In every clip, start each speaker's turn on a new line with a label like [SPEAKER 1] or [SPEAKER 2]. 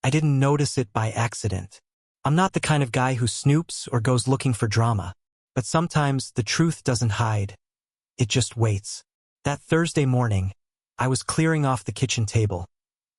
[SPEAKER 1] I didn't notice it by accident. I'm not the kind of guy who snoops or goes looking for drama. But sometimes the truth doesn't hide. It just waits. That Thursday morning, I was clearing off the kitchen table,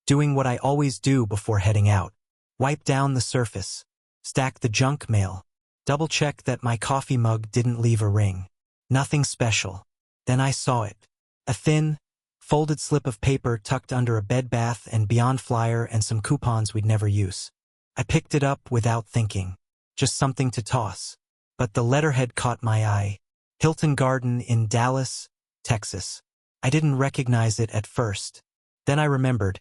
[SPEAKER 1] doing what I always do before heading out. Wipe down the surface, stack the junk mail, double-check that my coffee mug didn't leave a ring. Nothing special. Then I saw it. A thin, folded slip of paper tucked under a Bed Bath & Beyond flyer and some coupons we'd never use. I picked it up without thinking. Just something to toss. But the letterhead caught my eye. Hilton Garden in Dallas, Texas. I didn't recognize it at first. Then I remembered.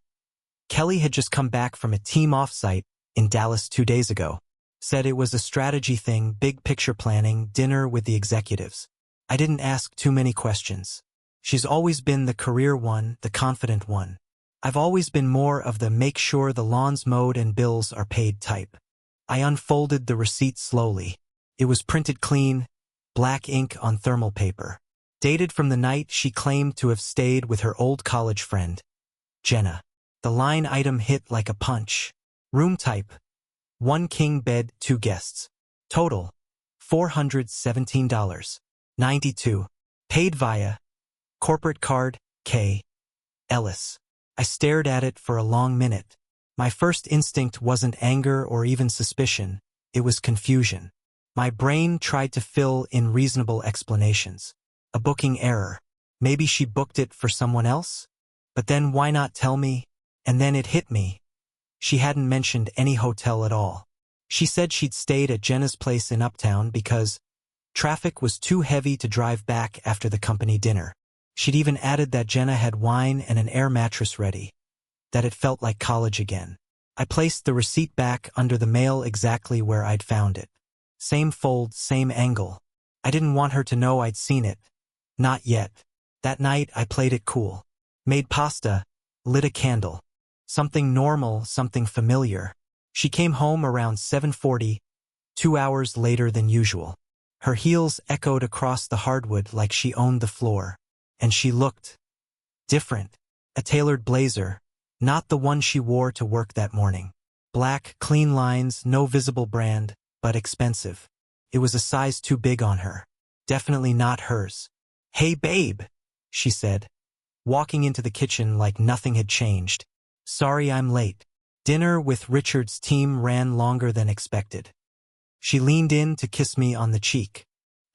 [SPEAKER 1] Kelly had just come back from a team offsite in Dallas 2 days ago. Said it was a strategy thing, big picture planning, dinner with the executives. I didn't ask too many questions. She's always been the career one, the confident one. I've always been more of the make sure the lawn's mowed and bills are paid type. I unfolded the receipt slowly. It was printed clean, black ink on thermal paper. Dated from the night she claimed to have stayed with her old college friend, Jenna. The line item hit like a punch. Room type: 1 king bed, 2 guests. Total: $417.92. Paid via corporate card, K. Ellis. I stared at it for a long minute. My first instinct wasn't anger or even suspicion, it was confusion. My brain tried to fill in reasonable explanations. A booking error. Maybe she booked it for someone else? But then why not tell me? And then it hit me. She hadn't mentioned any hotel at all. She said she'd stayed at Jenna's place in Uptown because traffic was too heavy to drive back after the company dinner. She'd even added that Jenna had wine and an air mattress ready. That it felt like college again. I placed the receipt back under the mail exactly where I'd found it. Same fold, same angle. I didn't want her to know I'd seen it. Not yet. That night I played it cool. Made pasta, lit a candle. Something normal, something familiar. She came home around 7:40, 2 hours later than usual. Her heels echoed across the hardwood like she owned the floor. And she looked different. A tailored blazer, not the one she wore to work that morning. Black, clean lines, no visible brand, but expensive. It was a size too big on her. Definitely not hers. "Hey babe," she said, walking into the kitchen like nothing had changed. "Sorry I'm late. Dinner with Richard's team ran longer than expected." She leaned in to kiss me on the cheek.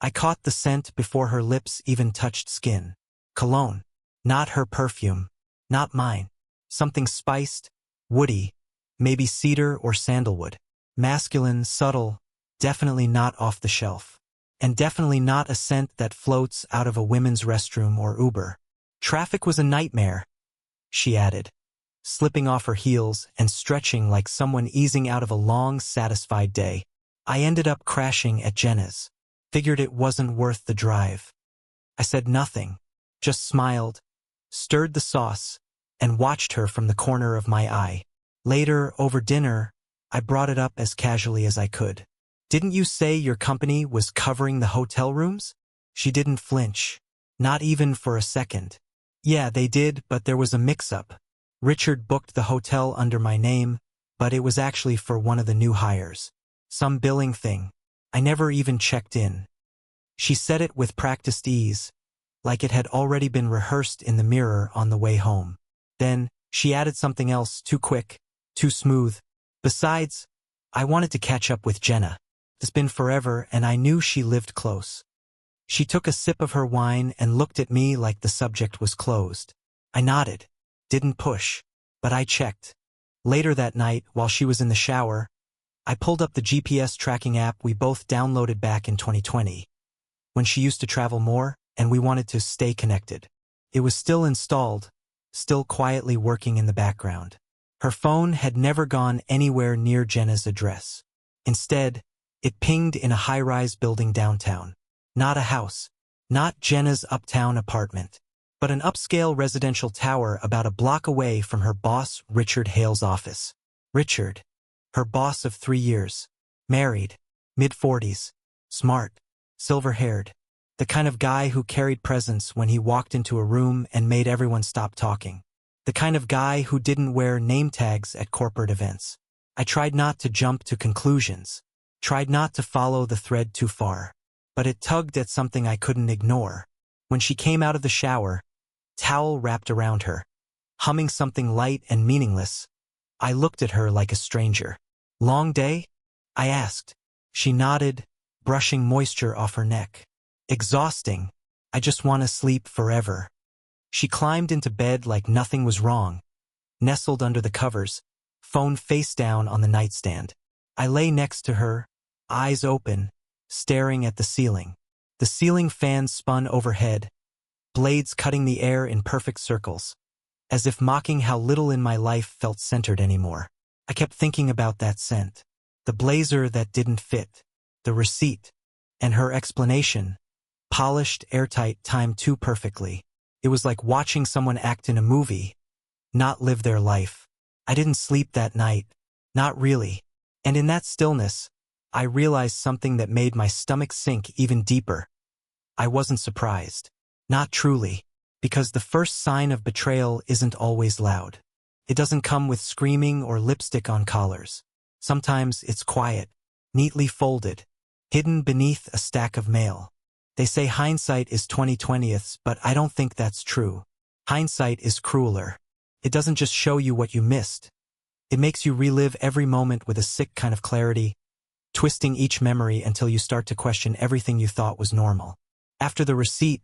[SPEAKER 1] I caught the scent before her lips even touched skin. Cologne. Not her perfume. Not mine. Something spiced, woody, maybe cedar or sandalwood. Masculine, subtle, definitely not off the shelf. And definitely not a scent that floats out of a women's restroom or Uber. "Traffic was a nightmare," she added, slipping off her heels and stretching like someone easing out of a long, satisfied day. I ended up crashing at Jenna's. Figured it wasn't worth the drive. I said nothing, just smiled, stirred the sauce, and watched her from the corner of my eye. Later, over dinner, I brought it up as casually as I could. "Didn't you say your company was covering the hotel rooms?" She didn't flinch. Not even for a second. "Yeah, they did, but there was a mix-up. Richard booked the hotel under my name, but it was actually for one of the new hires. Some billing thing. I never even checked in." She said it with practiced ease, like it had already been rehearsed in the mirror on the way home. Then, she added something else, too quick, too smooth. "Besides, I wanted to catch up with Jenna. It's been forever and I knew she lived close." She took a sip of her wine and looked at me like the subject was closed. I nodded. Didn't push. But I checked. Later that night, while she was in the shower, I pulled up the GPS tracking app we both downloaded back in 2020. When she used to travel more, and we wanted to stay connected. It was still installed, still quietly working in the background. Her phone had never gone anywhere near Jenna's address. Instead, it pinged in a high-rise building downtown. Not a house, not Jenna's uptown apartment, but an upscale residential tower about a block away from her boss Richard Hale's office. Richard, her boss of 3 years, married, mid-40s, smart, silver-haired, the kind of guy who carried presence when he walked into a room and made everyone stop talking. The kind of guy who didn't wear name tags at corporate events. I tried not to jump to conclusions, tried not to follow the thread too far, but it tugged at something I couldn't ignore. When she came out of the shower, towel wrapped around her, humming something light and meaningless, I looked at her like a stranger. "Long day?" I asked. She nodded, brushing moisture off her neck. "Exhausting. I just want to sleep forever." She climbed into bed like nothing was wrong, nestled under the covers, phone face down on the nightstand. I lay next to her, eyes open, staring at the ceiling. The ceiling fan spun overhead, blades cutting the air in perfect circles, as if mocking how little in my life felt centered anymore. I kept thinking about that scent, the blazer that didn't fit, the receipt, and her explanation, polished, airtight, timed too perfectly. It was like watching someone act in a movie, not live their life. I didn't sleep that night, not really. And in that stillness, I realized something that made my stomach sink even deeper. I wasn't surprised. Not truly. Because the first sign of betrayal isn't always loud. It doesn't come with screaming or lipstick on collars. Sometimes it's quiet, neatly folded, hidden beneath a stack of mail. They say hindsight is 20/20ths, but I don't think that's true. Hindsight is crueler. It doesn't just show you what you missed. It makes you relive every moment with a sick kind of clarity, twisting each memory until you start to question everything you thought was normal. After the receipt,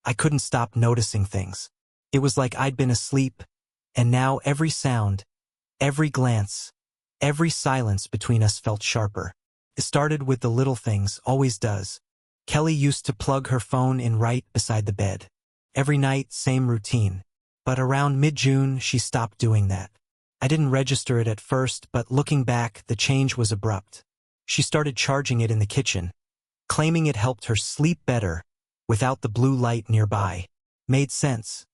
[SPEAKER 1] I couldn't stop noticing things. It was like I'd been asleep, and now every sound, every glance, every silence between us felt sharper. It started with the little things, always does. Kelly used to plug her phone in right beside the bed. Every night, same routine. But around mid-June, she stopped doing that. I didn't register it at first, but looking back, the change was abrupt. She started charging it in the kitchen, claiming it helped her sleep better without the blue light nearby. Made sense.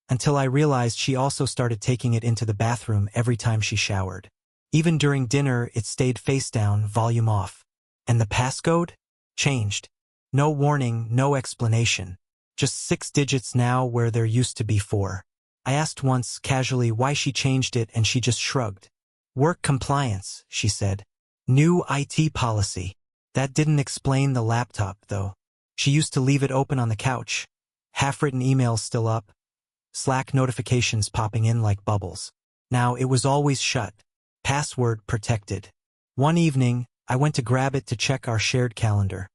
[SPEAKER 1] Until I realized she also started taking it into the bathroom every time she showered. Even during dinner, it stayed face down, volume off. And the passcode? Changed. No warning, no explanation. Just 6 digits now where there used to be 4. I asked once, casually, why she changed it, and she just shrugged. Work compliance, she said. New IT policy. That didn't explain the laptop, though. She used to leave it open on the couch. Half-written emails still up. Slack notifications popping in like bubbles. Now it was always shut. Password protected. One evening, I went to grab it to check our shared calendar,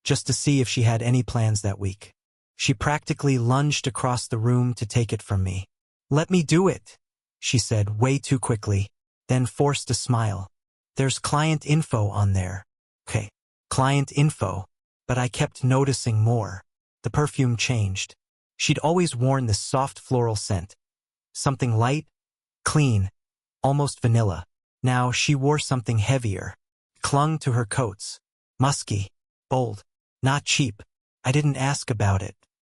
[SPEAKER 1] just to see if she had any plans that week. She practically lunged across the room to take it from me. "Let me do it," she said way too quickly, then forced a smile. "There's client info on there." Okay, client info. But I kept noticing more. The perfume changed. She'd always worn this soft floral scent. Something light, clean, almost vanilla. Now she wore something heavier. Clung to her coats. Musky, bold, not cheap. I didn't ask about it.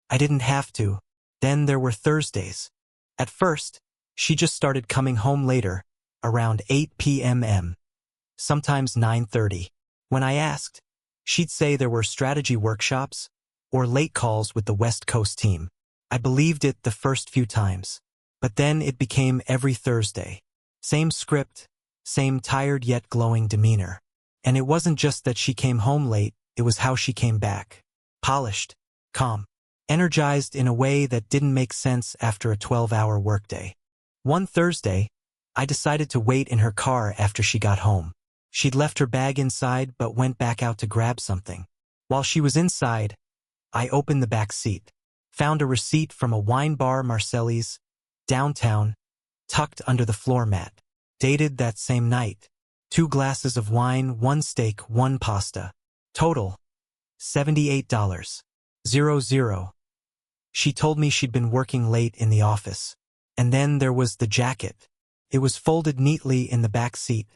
[SPEAKER 1] I didn't have to. Then there were Thursdays. At first, she just started coming home later, around 8 p.m. Sometimes 9:30. When I asked, she'd say there were strategy workshops or late calls with the West Coast team. I believed it the first few times, but then it became every Thursday. Same script, same tired yet glowing demeanor. And it wasn't just that she came home late, it was how she came back. Polished, calm, energized in a way that didn't make sense after a 12-hour workday. One Thursday, I decided to wait in her car after she got home. She'd left her bag inside but went back out to grab something. While she was inside, I opened the back seat, found a receipt from a wine bar, Marcelli's, downtown, tucked under the floor mat. Dated that same night. 2 glasses of wine, 1 steak, 1 pasta. Total, $78.00. She told me she'd been working late in the office. And then there was the jacket. It was folded neatly in the back seat.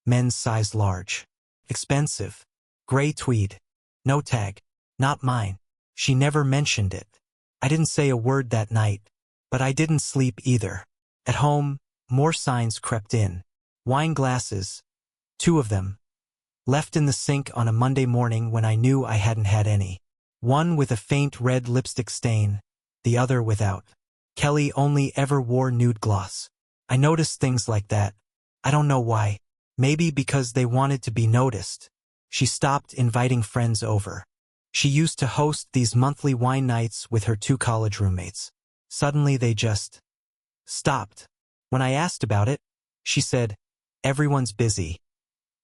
[SPEAKER 1] Men's size large. Expensive. Gray tweed. No tag. Not mine. She never mentioned it. I didn't say a word that night, but I didn't sleep either. At home, more signs crept in. Wine glasses, 2 of them, left in the sink on a Monday morning when I knew I hadn't had any. One with a faint red lipstick stain, the other without. Kelly only ever wore nude gloss. I noticed things like that. I don't know why. Maybe because they wanted to be noticed. She stopped inviting friends over. She used to host these monthly wine nights with her 2 college roommates. Suddenly they just stopped. When I asked about it, she said, "Everyone's busy."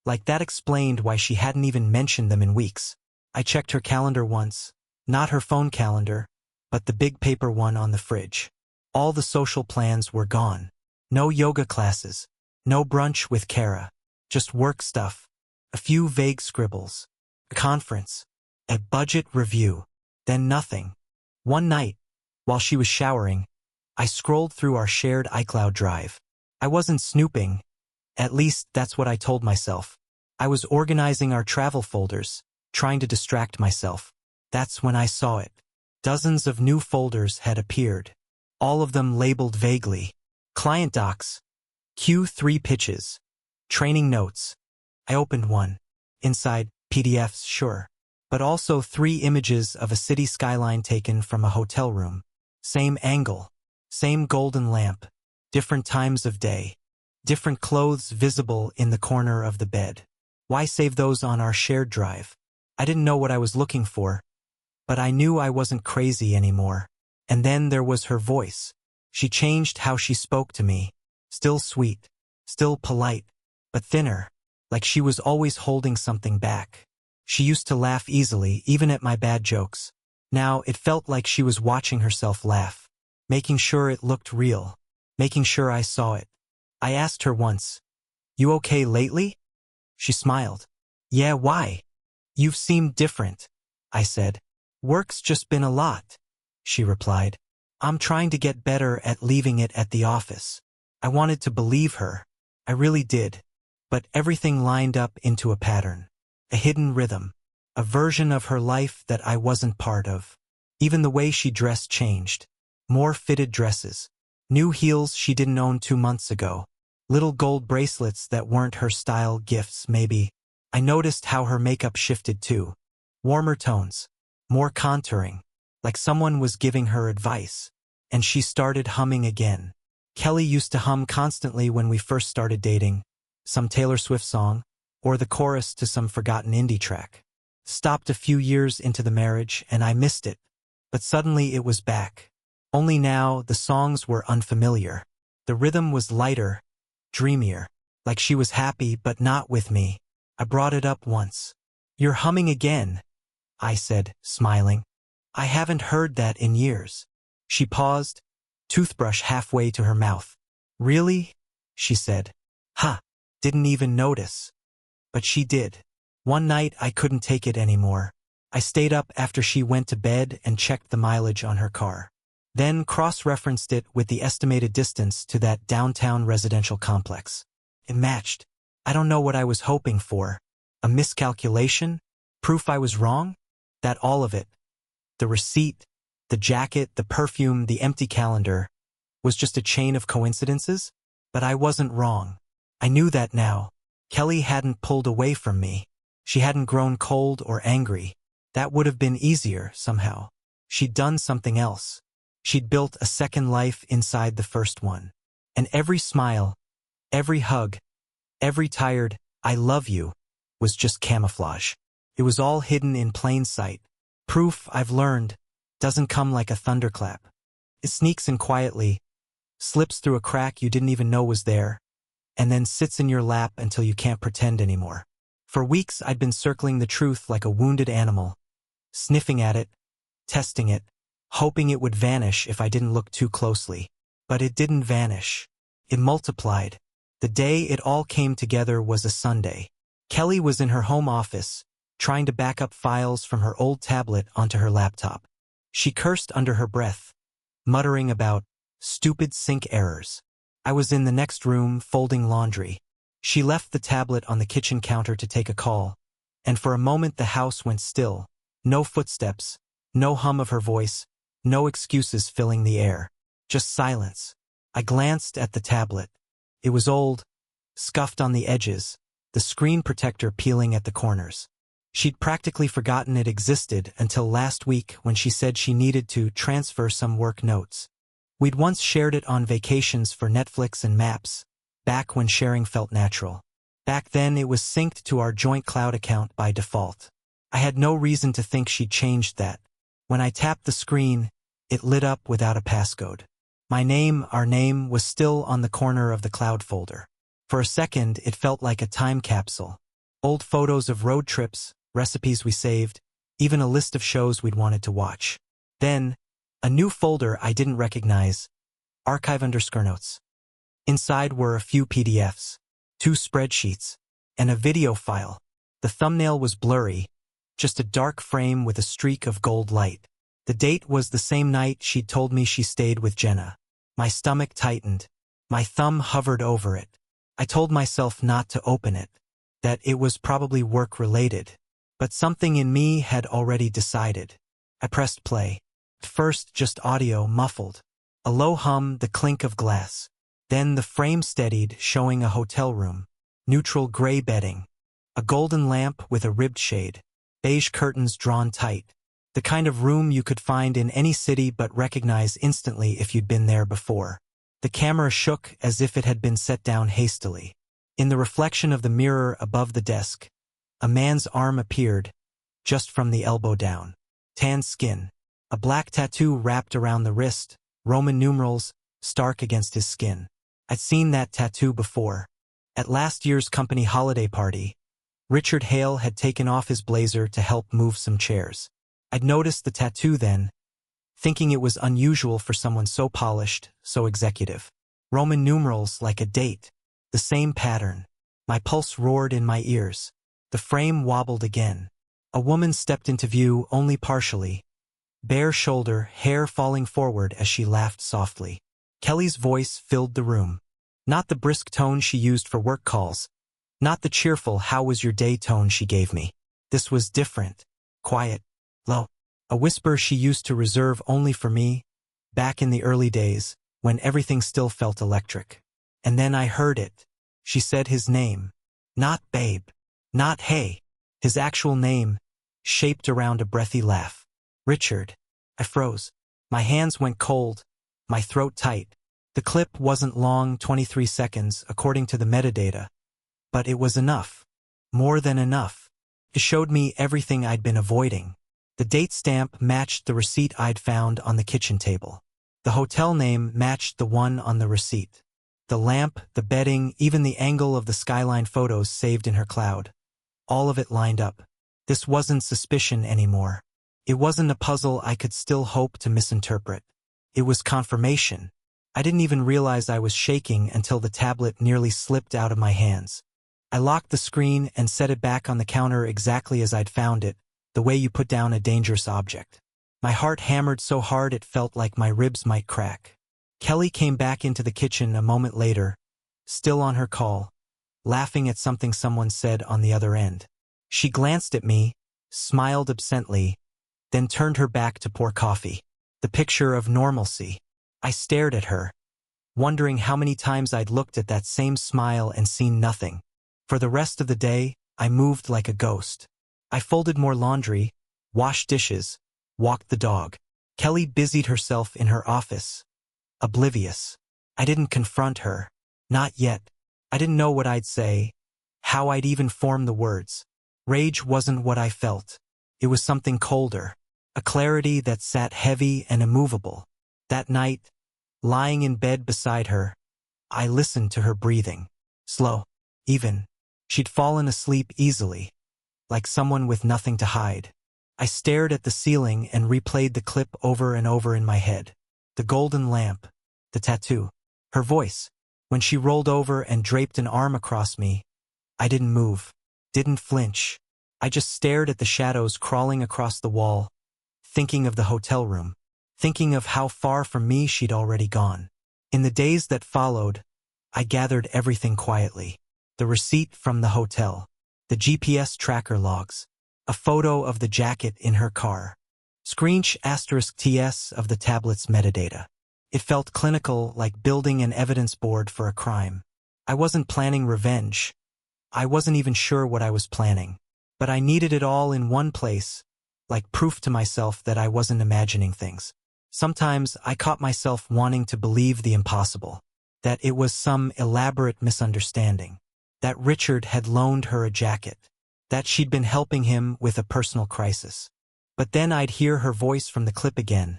[SPEAKER 1] Like that explained why she hadn't even mentioned them in weeks. I checked her calendar once, not her phone calendar, but the big paper one on the fridge. All the social plans were gone. No yoga classes, no brunch with Kara, just work stuff, a few vague scribbles, a conference, a budget review, then nothing. One night, while she was showering, I scrolled through our shared iCloud drive. I wasn't snooping, at least that's what I told myself. I was organizing our travel folders, trying to distract myself. That's when I saw it. Dozens of new folders had appeared, all of them labeled vaguely. Client docs, Q3 pitches, training notes. I opened one. Inside, PDFs, sure, but also 3 images of a city skyline taken from a hotel room. Same angle, same golden lamp, different times of day, different clothes visible in the corner of the bed. Why save those on our shared drive? I didn't know what I was looking for, but I knew I wasn't crazy anymore. And then there was her voice. She changed how she spoke to me. Still sweet, still polite, but thinner, like she was always holding something back. She used to laugh easily, even at my bad jokes. Now it felt like she was watching herself laugh, making sure it looked real, making sure I saw it. I asked her once, "You okay lately?" She smiled. "Yeah, why?" "You've seemed different," I said. "Work's just been a lot," she replied. "I'm trying to get better at leaving it at the office." I wanted to believe her. I really did. But everything lined up into a pattern, a hidden rhythm, a version of her life that I wasn't part of. Even the way she dressed changed. More fitted dresses, new heels she didn't own 2 months ago, little gold bracelets that weren't her style gifts maybe. I noticed how her makeup shifted too. Warmer tones, more contouring, like someone was giving her advice. And she started humming again. Kelly used to hum constantly when we first started dating, some Taylor Swift song, or the chorus to some forgotten indie track. Stopped a few years into the marriage and I missed it, but suddenly it was back. Only now the songs were unfamiliar. The rhythm was lighter, dreamier, like she was happy but not with me. I brought it up once. "You're humming again," I said, smiling. "I haven't heard that in years." She paused, toothbrush halfway to her mouth. "Really?" she said. "Huh, didn't even notice." But she did. One night I couldn't take it anymore. I stayed up after she went to bed and checked the mileage on her car. Then cross-referenced it with the estimated distance to that downtown residential complex. It matched. I don't know what I was hoping for. A miscalculation? Proof I was wrong? That all of it, the receipt, the jacket, the perfume, the empty calendar, was just a chain of coincidences? But I wasn't wrong. I knew that now. Kelly hadn't pulled away from me. She hadn't grown cold or angry. That would have been easier, somehow. She'd done something else. She'd built a second life inside the first one. And every smile, every hug, every tired, "I love you," was just camouflage. It was all hidden in plain sight. Proof, I've learned, doesn't come like a thunderclap. It sneaks in quietly, slips through a crack you didn't even know was there, and then sits in your lap until you can't pretend anymore. For weeks I'd been circling the truth like a wounded animal, sniffing at it, testing it, hoping it would vanish if I didn't look too closely. But it didn't vanish. It multiplied. The day it all came together was a Sunday. Kelly was in her home office, trying to back up files from her old tablet onto her laptop. She cursed under her breath, muttering about stupid sync errors. I was in the next room folding laundry. She left the tablet on the kitchen counter to take a call, and for a moment the house went still. No footsteps, no hum of her voice, no excuses filling the air. Just silence. I glanced at the tablet. It was old, scuffed on the edges, the screen protector peeling at the corners. She'd practically forgotten it existed until last week when she said she needed to transfer some work notes. We'd once shared it on vacations for Netflix and Maps, back when sharing felt natural. Back then it was synced to our joint cloud account by default. I had no reason to think she'd changed that. When I tapped the screen, it lit up without a passcode. Our name, was still on the corner of the cloud folder. For a second, it felt like a time capsule. Old photos of road trips, recipes we saved, even a list of shows we'd wanted to watch. Then, a new folder I didn't recognize, archive_notes. Inside were a few PDFs, 2 spreadsheets, and a video file. The thumbnail was blurry, just a dark frame with a streak of gold light. The date was the same night she'd told me she stayed with Jenna. My stomach tightened. My thumb hovered over it. I told myself not to open it, that it was probably work-related. But something in me had already decided. I pressed play. At first, just audio, muffled. A low hum, the clink of glass. Then the frame steadied, showing a hotel room. Neutral gray bedding. A golden lamp with a ribbed shade. Beige curtains drawn tight. The kind of room you could find in any city but recognize instantly if you'd been there before. The camera shook as if it had been set down hastily. In the reflection of the mirror above the desk, a man's arm appeared, just from the elbow down. Tan skin. A black tattoo wrapped around the wrist, Roman numerals, stark against his skin. I'd seen that tattoo before. At last year's company holiday party, Richard Hale had taken off his blazer to help move some chairs. I'd noticed the tattoo then, thinking it was unusual for someone so polished, so executive. Roman numerals like a date. The same pattern. My pulse roared in my ears. The frame wobbled again. A woman stepped into view only partially. Bare shoulder, hair falling forward as she laughed softly. Kelly's voice filled the room. Not the brisk tone she used for work calls. Not the cheerful "how was your day" tone she gave me. This was different. Quiet. Low. A whisper she used to reserve only for me, back in the early days, when everything still felt electric. And then I heard it. She said his name. Not babe. Not hey. His actual name, shaped around a breathy laugh. Richard. I froze. My hands went cold, my throat tight. The clip wasn't long, 23 seconds, according to the metadata. But it was enough. More than enough. It showed me everything I'd been avoiding. The date stamp matched the receipt I'd found on the kitchen table. The hotel name matched the one on the receipt. The lamp, the bedding, even the angle of the skyline photos saved in her cloud. All of it lined up. This wasn't suspicion anymore. It wasn't a puzzle I could still hope to misinterpret. It was confirmation. I didn't even realize I was shaking until the tablet nearly slipped out of my hands. I locked the screen and set it back on the counter exactly as I'd found it, the way you put down a dangerous object. My heart hammered so hard it felt like my ribs might crack. Kelly came back into the kitchen a moment later, still on her call, laughing at something someone said on the other end. She glanced at me, smiled absently, then turned her back to pour coffee. The picture of normalcy. I stared at her, wondering how many times I'd looked at that same smile and seen nothing. For the rest of the day, I moved like a ghost. I folded more laundry, washed dishes, walked the dog. Kelly busied herself in her office, oblivious. I didn't confront her. Not yet. I didn't know what I'd say, how I'd even form the words. Rage wasn't what I felt. It was something colder, a clarity that sat heavy and immovable. That night, lying in bed beside her, I listened to her breathing. Slow, even. She'd fallen asleep easily, like someone with nothing to hide. I stared at the ceiling and replayed the clip over and over in my head. The golden lamp, the tattoo, her voice. When she rolled over and draped an arm across me, I didn't move, didn't flinch. I just stared at the shadows crawling across the wall, thinking of the hotel room, thinking of how far from me she'd already gone. In the days that followed, I gathered everything quietly. The receipt from the hotel, the GPS tracker logs, a photo of the jacket in her car, **TS of the tablet's metadata. It felt clinical, like building an evidence board for a crime. I wasn't planning revenge. I wasn't even sure what I was planning. But I needed it all in one place, like proof to myself that I wasn't imagining things. Sometimes I caught myself wanting to believe the impossible, that it was some elaborate misunderstanding, that Richard had loaned her a jacket, that she'd been helping him with a personal crisis. But then I'd hear her voice from the clip again,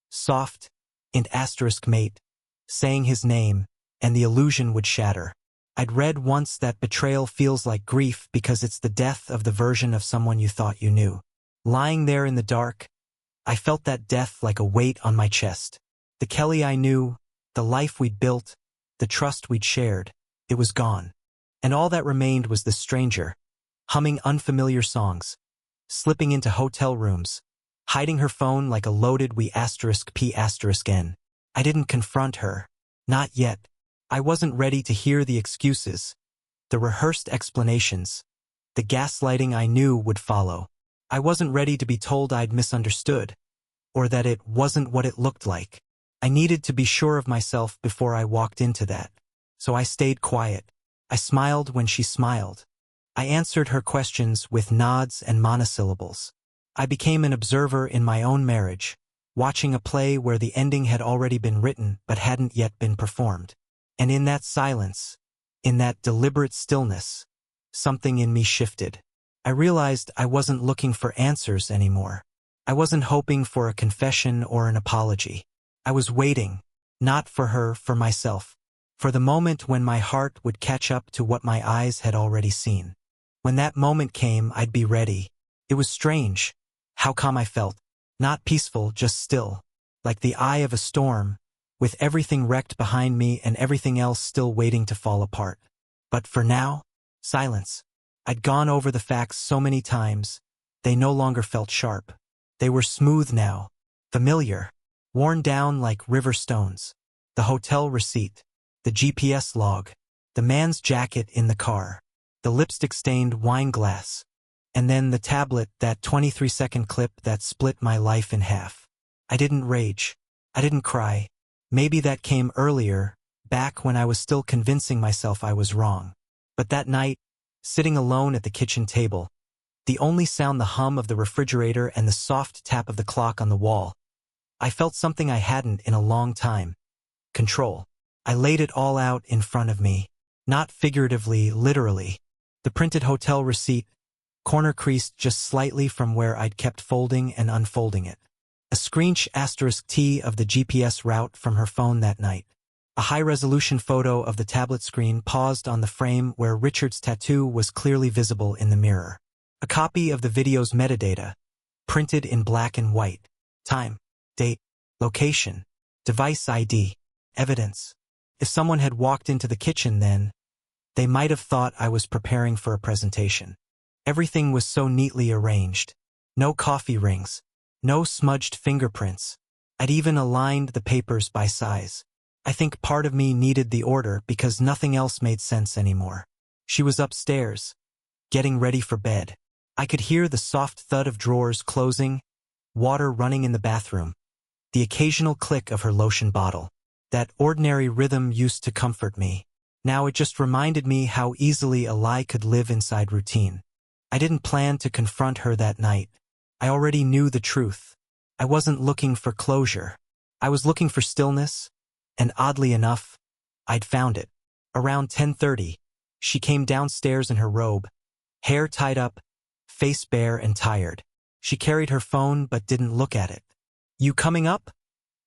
[SPEAKER 1] soft, and asterisk mate, saying his name, and the illusion would shatter. I'd read once that betrayal feels like grief because it's the death of the version of someone you thought you knew. Lying there in the dark, I felt that death like a weight on my chest. The Kelly I knew, the life we'd built, the trust we'd shared, it was gone. And all that remained was this stranger, humming unfamiliar songs, slipping into hotel rooms, hiding her phone like a loaded P*N. I didn't confront her. Not yet. I wasn't ready to hear the excuses, the rehearsed explanations, the gaslighting I knew would follow. I wasn't ready to be told I'd misunderstood, or that it wasn't what it looked like. I needed to be sure of myself before I walked into that. So I stayed quiet. I smiled when she smiled. I answered her questions with nods and monosyllables. I became an observer in my own marriage, watching a play where the ending had already been written but hadn't yet been performed. And in that silence, in that deliberate stillness, something in me shifted. I realized I wasn't looking for answers anymore. I wasn't hoping for a confession or an apology. I was waiting, not for her, for myself, for the moment when my heart would catch up to what my eyes had already seen. When that moment came, I'd be ready. It was strange, how calm I felt. Not peaceful, just still, like the eye of a storm, with everything wrecked behind me and everything else still waiting to fall apart. But for now, silence. I'd gone over the facts so many times, they no longer felt sharp. They were smooth now, familiar, worn down like river stones. The hotel receipt, the GPS log, the man's jacket in the car, the lipstick-stained wine glass, and then the tablet, that 23-second clip that split my life in half. I didn't rage. I didn't cry. Maybe that came earlier, back when I was still convincing myself I was wrong. But that night, sitting alone at the kitchen table, the only sound the hum of the refrigerator and the soft tap of the clock on the wall, I felt something I hadn't in a long time. Control. I laid it all out in front of me. Not figuratively, literally. The printed hotel receipt, corner creased just slightly from where I'd kept folding and unfolding it. A screenshot *T of the GPS route from her phone that night. A high-resolution photo of the tablet screen paused on the frame where Richard's tattoo was clearly visible in the mirror. A copy of the video's metadata, printed in black and white. Time, date, location, device ID, evidence. If someone had walked into the kitchen then, they might have thought I was preparing for a presentation. Everything was so neatly arranged. No coffee rings. No smudged fingerprints. I'd even aligned the papers by size. I think part of me needed the order because nothing else made sense anymore. She was upstairs, getting ready for bed. I could hear the soft thud of drawers closing, water running in the bathroom, the occasional click of her lotion bottle. That ordinary rhythm used to comfort me. Now it just reminded me how easily a lie could live inside routine. I didn't plan to confront her that night. I already knew the truth. I wasn't looking for closure. I was looking for stillness, and oddly enough, I'd found it. Around 10:30, she came downstairs in her robe, hair tied up, face bare and tired. She carried her phone but didn't look at it. "You coming up?"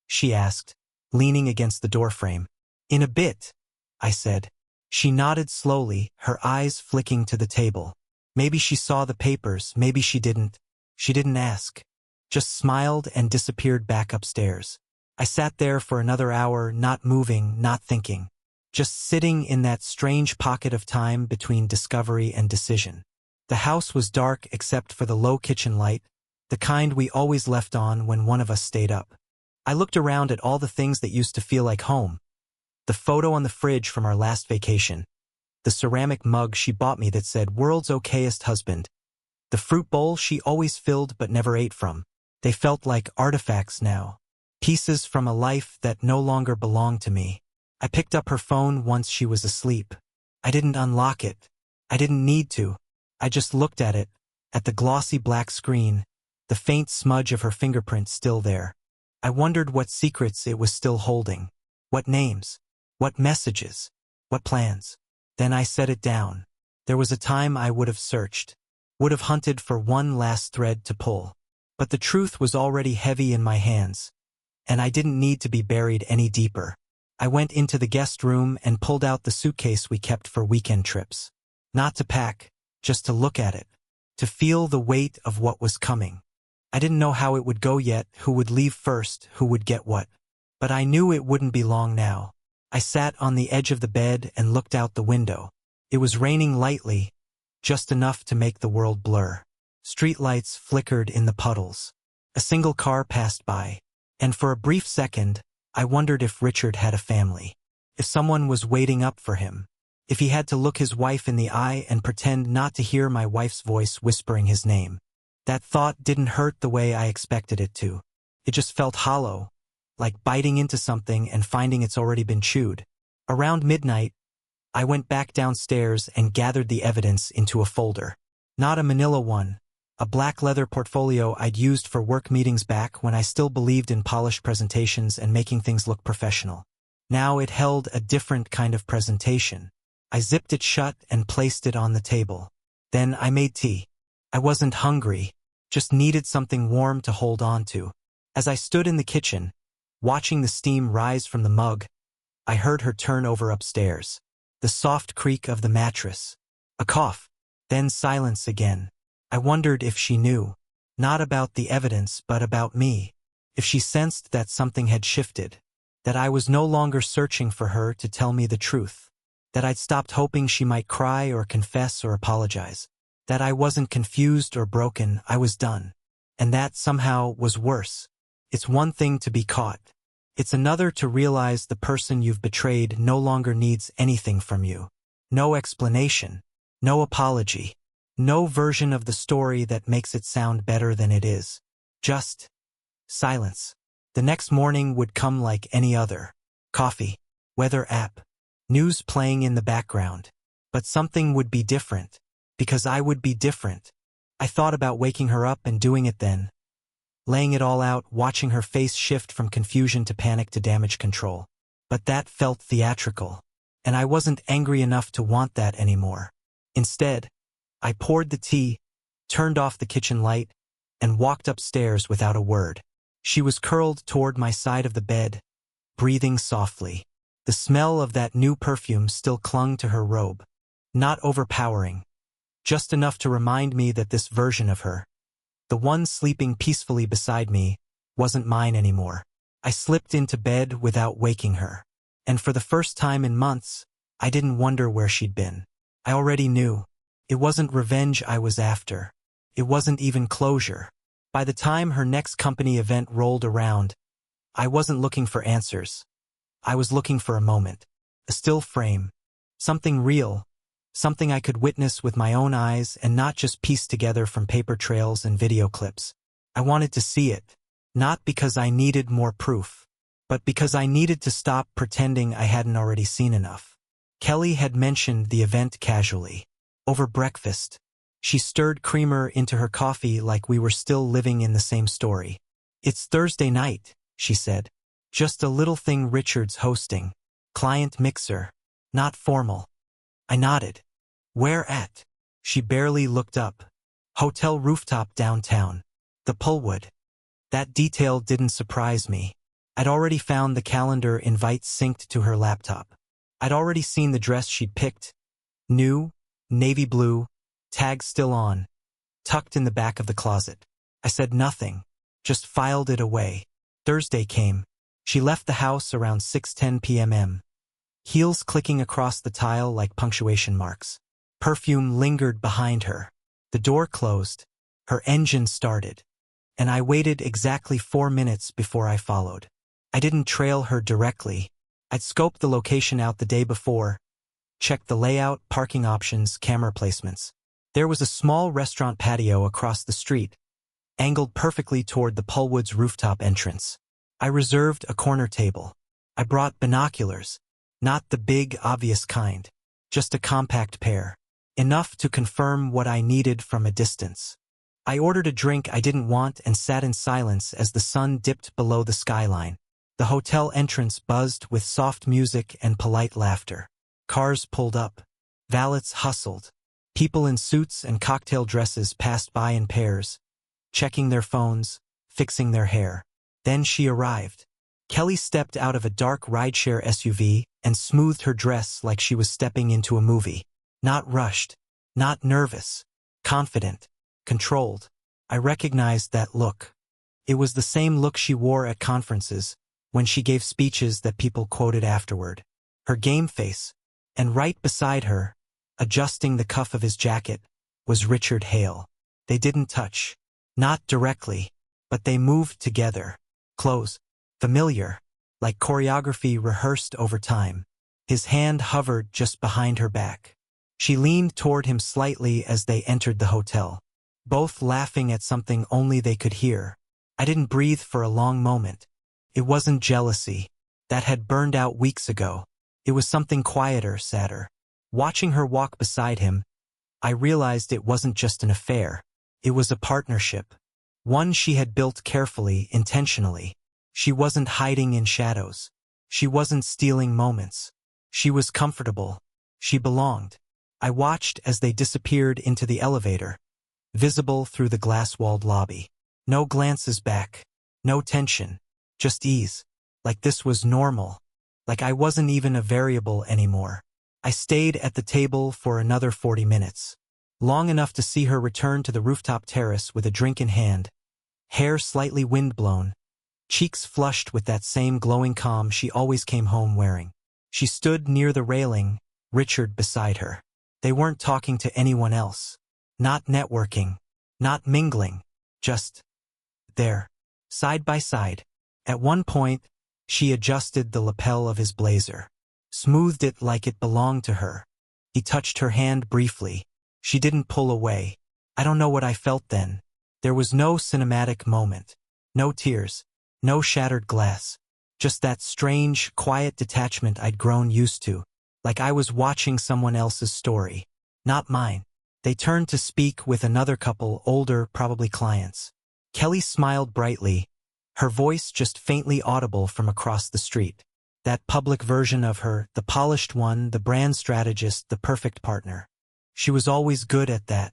[SPEAKER 1] she asked, leaning against the doorframe. "In a bit," I said. She nodded slowly, her eyes flicking to the table. Maybe she saw the papers, maybe she didn't. She didn't ask, just smiled and disappeared back upstairs. I sat there for another hour, not moving, not thinking, just sitting in that strange pocket of time between discovery and decision. The house was dark except for the low kitchen light, the kind we always left on when one of us stayed up. I looked around at all the things that used to feel like home. The photo on the fridge from our last vacation, the ceramic mug she bought me that said "World's Okayest Husband," the fruit bowl she always filled but never ate from. They felt like artifacts now, pieces from a life that no longer belonged to me. I picked up her phone once she was asleep. I didn't unlock it. I didn't need to. I just looked at it, at the glossy black screen, the faint smudge of her fingerprint still there. I wondered what secrets it was still holding. What names? What messages? What plans? Then I set it down. There was a time I would have searched, would have hunted for one last thread to pull. But the truth was already heavy in my hands, and I didn't need to be buried any deeper. I went into the guest room and pulled out the suitcase we kept for weekend trips. Not to pack, just to look at it, to feel the weight of what was coming. I didn't know how it would go yet, who would leave first, who would get what. But I knew it wouldn't be long now. I sat on the edge of the bed and looked out the window. It was raining lightly, just enough to make the world blur. Streetlights flickered in the puddles. A single car passed by, and for a brief second, I wondered if Richard had a family. If someone was waiting up for him. If he had to look his wife in the eye and pretend not to hear my wife's voice whispering his name. That thought didn't hurt the way I expected it to. It just felt hollow, like biting into something and finding it's already been chewed. Around midnight, I went back downstairs and gathered the evidence into a folder. Not a manila one, a black leather portfolio I'd used for work meetings back when I still believed in polished presentations and making things look professional. Now it held a different kind of presentation. I zipped it shut and placed it on the table. Then I made tea. I wasn't hungry, just needed something warm to hold on to. As I stood in the kitchen, watching the steam rise from the mug, I heard her turn over upstairs. The soft creak of the mattress. A cough. Then silence again. I wondered if she knew. Not about the evidence, but about me. If she sensed that something had shifted. That I was no longer searching for her to tell me the truth. That I'd stopped hoping she might cry or confess or apologize. That I wasn't confused or broken, I was done. And that somehow was worse. It's one thing to be caught. It's another to realize the person you've betrayed no longer needs anything from you. No explanation. No apology. No version of the story that makes it sound better than it is. Just silence. The next morning would come like any other. Coffee. Weather app. News playing in the background. But something would be different. Because I would be different. I thought about waking her up and doing it then. Laying it all out, watching her face shift from confusion to panic to damage control. But that felt theatrical. And I wasn't angry enough to want that anymore. Instead, I poured the tea, turned off the kitchen light, and walked upstairs without a word. She was curled toward my side of the bed, breathing softly. The smell of that new perfume still clung to her robe. Not overpowering. Just enough to remind me that this version of her, the one sleeping peacefully beside me, wasn't mine anymore. I slipped into bed without waking her. And for the first time in months, I didn't wonder where she'd been. I already knew. It wasn't revenge I was after. It wasn't even closure. By the time her next company event rolled around, I wasn't looking for answers. I was looking for a moment. A still frame. Something real. Something I could witness with my own eyes and not just piece together from paper trails and video clips. I wanted to see it. Not because I needed more proof, but because I needed to stop pretending I hadn't already seen enough. Kelly had mentioned the event casually. Over breakfast, she stirred creamer into her coffee like we were still living in the same story. "It's Thursday night," she said. "Just a little thing Richard's hosting. Client mixer. Not formal." I nodded. "Where at?" She barely looked up. "Hotel rooftop downtown. The Pullwood." That detail didn't surprise me. I'd already found the calendar invites synced to her laptop. I'd already seen the dress she'd picked. New, navy blue, tag still on, tucked in the back of the closet. I said nothing, just filed it away. Thursday came. She left the house around 6:10 p.m. Heels clicking across the tile like punctuation marks. Perfume lingered behind her. The door closed. Her engine started. And I waited exactly 4 minutes before I followed. I didn't trail her directly. I'd scoped the location out the day before, checked the layout, parking options, camera placements. There was a small restaurant patio across the street, angled perfectly toward the Pullwood's rooftop entrance. I reserved a corner table. I brought binoculars, not the big, obvious kind, just a compact pair, enough to confirm what I needed from a distance. I ordered a drink I didn't want and sat in silence as the sun dipped below the skyline. The hotel entrance buzzed with soft music and polite laughter. Cars pulled up. Valets hustled. People in suits and cocktail dresses passed by in pairs, checking their phones, fixing their hair. Then she arrived. Kelly stepped out of a dark rideshare SUV and smoothed her dress like she was stepping into a movie. Not rushed, not nervous, confident, controlled. I recognized that look. It was the same look she wore at conferences, when she gave speeches that people quoted afterward. Her game face. And right beside her, adjusting the cuff of his jacket, was Richard Hale. They didn't touch. Not directly, but they moved together. Close. Familiar. Like choreography rehearsed over time. His hand hovered just behind her back. She leaned toward him slightly as they entered the hotel, both laughing at something only they could hear. I didn't breathe for a long moment. It wasn't jealousy. That had burned out weeks ago. It was something quieter, sadder. Watching her walk beside him, I realized it wasn't just an affair. It was a partnership. One she had built carefully, intentionally. She wasn't hiding in shadows. She wasn't stealing moments. She was comfortable. She belonged. I watched as they disappeared into the elevator, visible through the glass-walled lobby. No glances back. No tension. Just ease. Like this was normal. Like I wasn't even a variable anymore. I stayed at the table for another 40 minutes. Long enough to see her return to the rooftop terrace with a drink in hand, hair slightly windblown, cheeks flushed with that same glowing calm she always came home wearing. She stood near the railing, Richard beside her. They weren't talking to anyone else. Not networking. Not mingling. Just there. Side by side. At one point, she adjusted the lapel of his blazer. Smoothed it like it belonged to her. He touched her hand briefly. She didn't pull away. I don't know what I felt then. There was no cinematic moment. No tears. No shattered glass. Just that strange, quiet detachment I'd grown used to. Like I was watching someone else's story. Not mine. They turned to speak with another couple, older, probably clients. Kelly smiled brightly, her voice just faintly audible from across the street. That public version of her, the polished one, the brand strategist, the perfect partner. She was always good at that,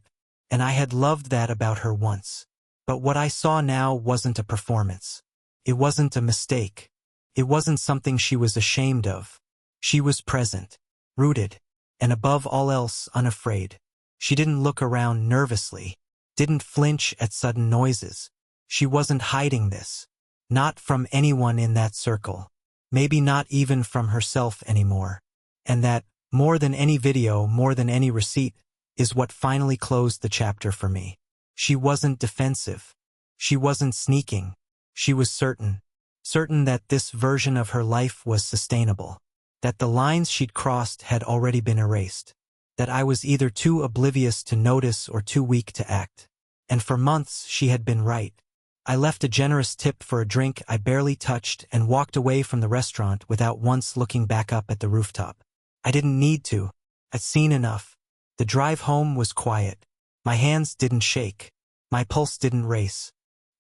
[SPEAKER 1] and I had loved that about her once. But what I saw now wasn't a performance. It wasn't a mistake. It wasn't something she was ashamed of. She was present, rooted, and above all else unafraid. She didn't look around nervously, didn't flinch at sudden noises. She wasn't hiding this. Not from anyone in that circle. Maybe not even from herself anymore. And that, more than any video, more than any receipt, is what finally closed the chapter for me. She wasn't defensive. She wasn't sneaking. She was certain. Certain that this version of her life was sustainable. That the lines she'd crossed had already been erased. That I was either too oblivious to notice or too weak to act. And for months she had been right. I left a generous tip for a drink I barely touched and walked away from the restaurant without once looking back up at the rooftop. I didn't need to. I'd seen enough. The drive home was quiet. My hands didn't shake. My pulse didn't race.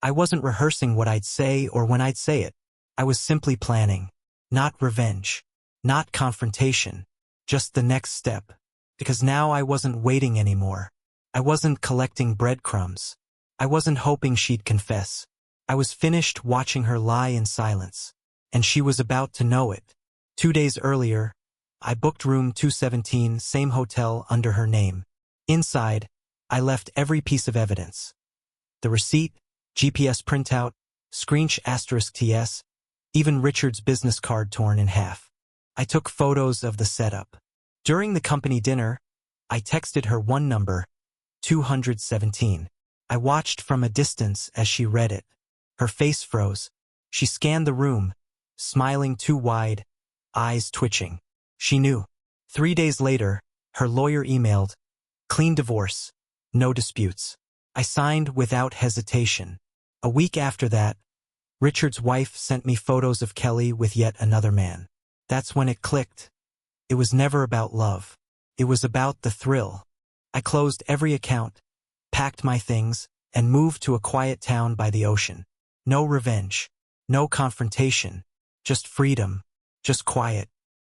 [SPEAKER 1] I wasn't rehearsing what I'd say or when I'd say it. I was simply planning. Not revenge. Not confrontation. Just the next step. Because now I wasn't waiting anymore. I wasn't collecting breadcrumbs. I wasn't hoping she'd confess. I was finished watching her lie in silence. And she was about to know it. 2 days earlier, I booked room 217, same hotel under her name. Inside, I left every piece of evidence. The receipt, GPS printout, screensh *TS, even Richard's business card torn in half. I took photos of the setup. During the company dinner, I texted her one number, 217. I watched from a distance as she read it. Her face froze. She scanned the room, smiling too wide, eyes twitching. She knew. 3 days later, her lawyer emailed, "Clean divorce. No disputes." I signed without hesitation. A week after that, Richard's wife sent me photos of Kelly with yet another man. That's when it clicked. It was never about love. It was about the thrill. I closed every account, packed my things, and moved to a quiet town by the ocean. No revenge, no confrontation, just freedom, just quiet.